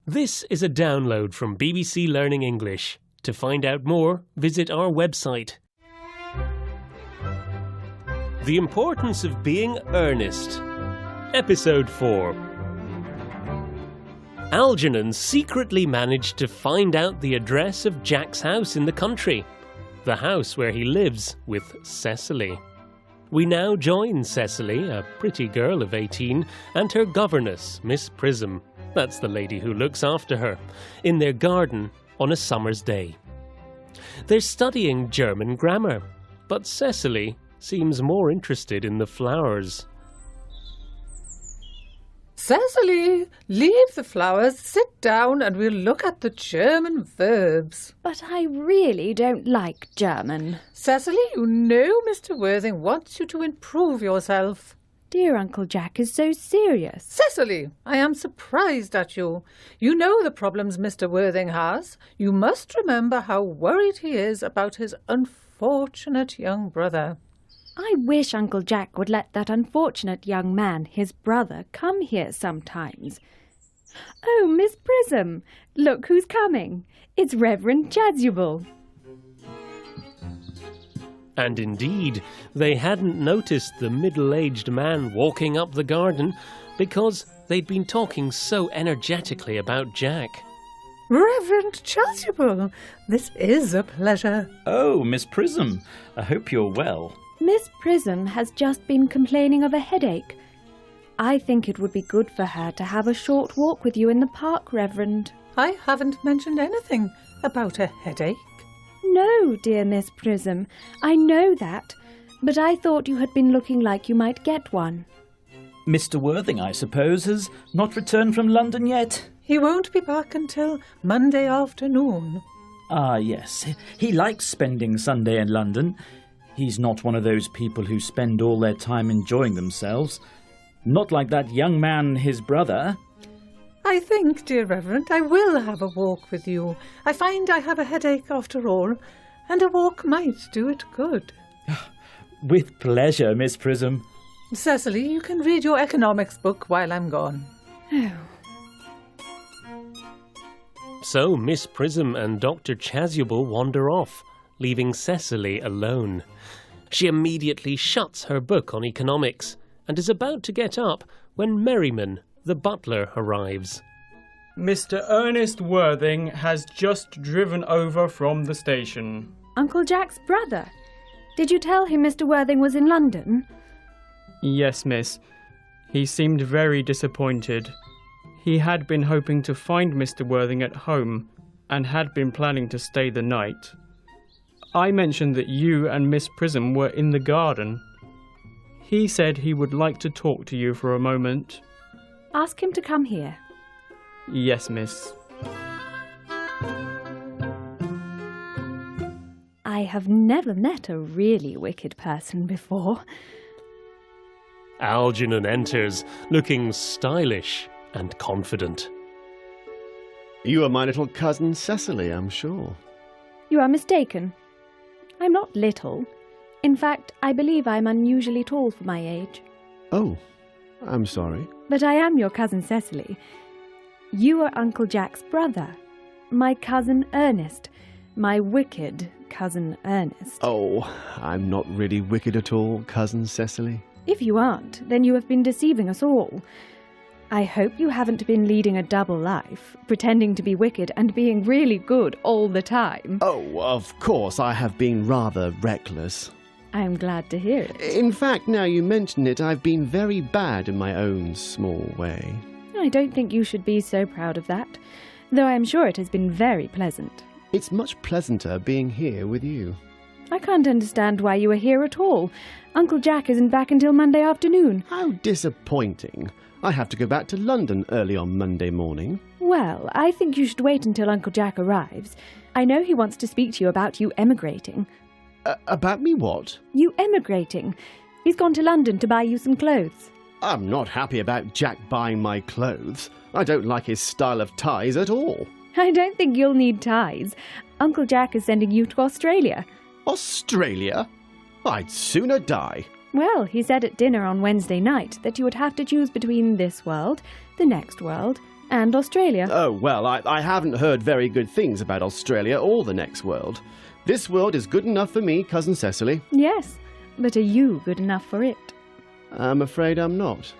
This is a download from BBC Learning English. To find out more, visit our website. The Importance of Being Earnest. Episode 4. Algernon secretly managed to find out the address of Jack's house in the country, the house where he lives with Cecily. We now join Cecily, a pretty girl of 18, and her governess, Miss Prism. That's the lady who looks after her, in their garden on a summer's day. They're studying German grammar, but Cecily seems more interested in the flowers. Cecily, leave the flowers, sit down and we'll look at the German verbs. But I really don't like German. Cecily, you know Mr. Worthing wants you to improve yourself. Dear Uncle Jack is so serious. Cecily, I am surprised at you. You know the problems Mr. Worthing has. You must remember how worried he is about his unfortunate young brother. I wish Uncle Jack would let that unfortunate young man, his brother, come here sometimes. Oh, Miss Prism, look who's coming. It's Reverend Chasuble. And indeed, they hadn't noticed the middle-aged man walking up the garden because they'd been talking so energetically about Jack. Reverend Chasuble, this is a pleasure. Oh, Miss Prism, I hope you're well. Miss Prism has just been complaining of a headache. I think it would be good for her to have a short walk with you in the park, Reverend. I haven't mentioned anything about a headache. No, dear Miss Prism, I know that, but I thought you had been looking like you might get one. Mr. Worthing, I suppose, has not returned from London yet? He won't be back until Monday afternoon. Ah, yes. He likes spending Sunday in London. He's not one of those people who spend all their time enjoying themselves. Not like that young man, his brother. I think, dear Reverend, I will have a walk with you. I find I have a headache after all, and a walk might do it good. With pleasure, Miss Prism. Cecily, you can read your economics book while I'm gone. Oh. So Miss Prism and Dr. Chasuble wander off, leaving Cecily alone. She immediately shuts her book on economics and is about to get up when Merriman, the butler, arrives. Mr. Ernest Worthing has just driven over from the station. Uncle Jack's brother. Did you tell him Mr. Worthing was in London? Yes, miss. He seemed very disappointed. He had been hoping to find Mr. Worthing at home and had been planning to stay the night. I mentioned that you and Miss Prism were in the garden. He said he would like to talk to you for a moment. Ask him to come here. Yes, miss. I have never met a really wicked person before. Algernon enters, looking stylish and confident. You are my little cousin Cecily, I'm sure. You are mistaken. I'm not little. In fact, I believe I'm unusually tall for my age. Oh, I'm sorry. But I am your cousin Cecily. You are Uncle Jack's brother. My cousin Ernest. My wicked cousin Ernest. Oh, I'm not really wicked at all, cousin Cecily. If you aren't, then you have been deceiving us all. I hope you haven't been leading a double life, pretending to be wicked and being really good all the time. Oh, of course, I have been rather reckless. I'm glad to hear it. In fact, now you mention it, I've been very bad in my own small way. I don't think you should be so proud of that, though I am sure it has been very pleasant. It's much pleasanter being here with you. I can't understand why you are here at all. Uncle Jack isn't back until Monday afternoon. How disappointing. I have to go back to London early on Monday morning. Well, I think you should wait until Uncle Jack arrives. I know he wants to speak to you about you emigrating. About me what? You emigrating. He's gone to London to buy you some clothes. I'm not happy about Jack buying my clothes. I don't like his style of ties at all. I don't think you'll need ties. Uncle Jack is sending you to Australia. Australia? I'd sooner die. Well, he said at dinner on Wednesday night that you would have to choose between this world, the next world, And Australia. Oh, well, I haven't heard very good things about Australia or the next world. This world is good enough for me, Cousin Cecily. Yes, but are you good enough for it? I'm afraid I'm not.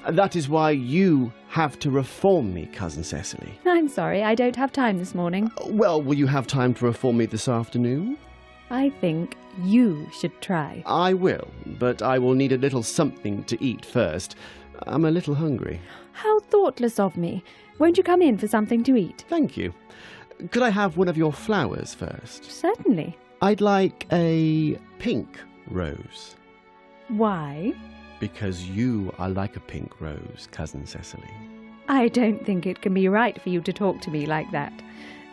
That is why you have to reform me, Cousin Cecily. I'm sorry, I don't have time this morning. Well, will you have time to reform me this afternoon? I think you should try. I will, but I will need a little something to eat first. I'm a little hungry. How thoughtless of me. Won't you come in for something to eat? Thank you. Could I have one of your flowers first? Certainly. I'd like a pink rose. Why? Because you are like a pink rose, Cousin Cecily. I don't think it can be right for you to talk to me like that.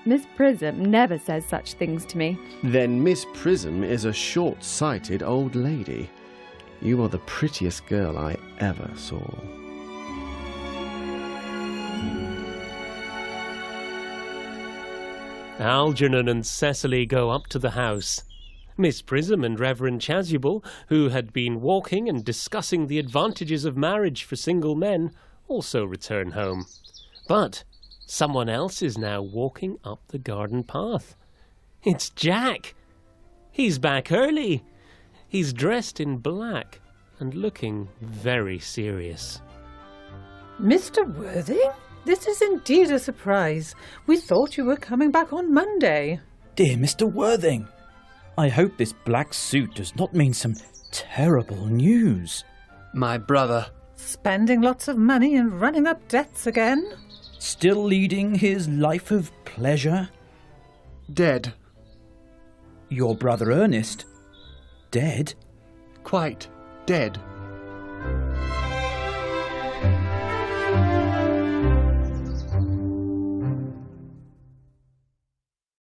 Miss Prism never says such things to me. Then Miss Prism is a short-sighted old lady. You are the prettiest girl I ever saw. Algernon and Cecily go up to the house. Miss Prism and Reverend Chasuble, who had been walking and discussing the advantages of marriage for single men, also return home. But someone else is now walking up the garden path. It's Jack. He's back early. He's dressed in black and looking very serious. Mr. Worthing? This is indeed a surprise. We thought you were coming back on Monday. Dear Mr. Worthing, I hope this black suit does not mean some terrible news. My brother. Spending lots of money and running up debts again? Still leading his life of pleasure? Dead. Your brother Ernest? Dead? Quite dead.